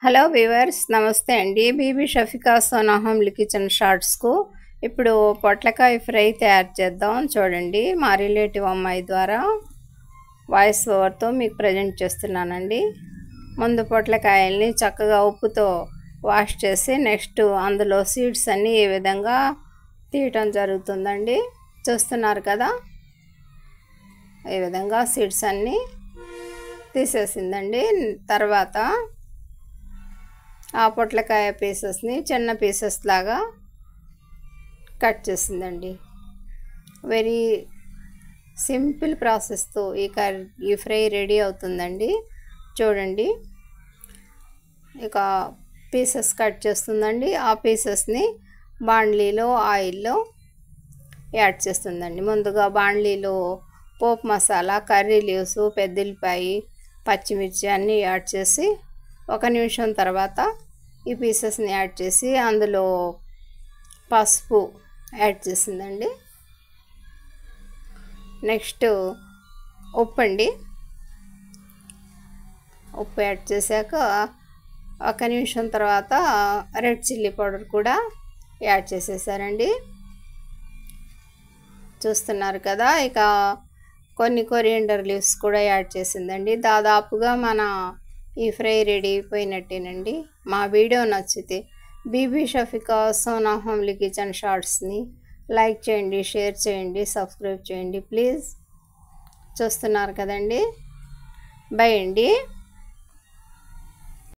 Hello viewers, నమస్తే అండి. Bibi Shafika Sona homely kitchen షార్ట్స్కు ఇప్పుడు పొట్లకాయ ఫ్రై తయారు చేద్దాం. చూడండి, మా రిలేటివ్ అమ్మాయి ద్వారా వాయిస్ ఓవర్తో మీకు ప్రజెంట్ చేస్తున్నానండి. ముందు పొట్లకాయల్ని చక్కగా ఉప్పుతో వాష్ చేసి నెక్స్ట్ అందులో సీడ్స్ అన్నీ ఈ విధంగా తీయటం జరుగుతుందండి. చూస్తున్నారు కదా, ఈ విధంగా సీడ్స్ అన్నీ తీసేసిందండి. తర్వాత ఆ పొట్లకాయ పీసెస్ని చిన్న పీసెస్ లాగా కట్ చేసిందండి. వెరీ సింపుల్ ప్రాసెస్తో ఈ ఫ్రై రెడీ అవుతుందండి. చూడండి, ఇక పీసెస్ కట్ చేస్తుందండి. ఆ పీసెస్ని బాండ్లీలో ఆయిల్లో యాడ్ చేస్తుందండి. ముందుగా బాండ్లీలో పోపు మసాలా, కర్రీ లీవ్స్, పెద్దల్లిపాయ, పచ్చిమిర్చి అన్నీ యాడ్ చేసి 1 నిమిషం తర్వాత ఈ పీసెస్ని యాడ్ చేసి అందులో పసుపు యాడ్ చేసిందండి. నెక్స్ట్ ఉప్పు యాడ్ చేశాక 1 నిమిషం తర్వాత రెడ్ చిల్లీ పౌడర్ కూడా యాడ్ చేసేసారండి. చూస్తున్నారు కదా, ఇక కొన్ని కొరియండర్ లీవ్స్ కూడా యాడ్ చేసిందండి. దాదాపుగా మన ఈ ఫ్రై రెడీ అయిపోయినట్టేనండి. మా వీడియో నచ్చితే బీబీ షఫికా సోనా హోమ్లీ కిచెన్ షార్ట్స్ని లైక్ చేయండి, షేర్ చేయండి, సబ్స్క్రైబ్ చేయండి ప్లీజ్. చూస్తున్నారు కదండి. బై అండి.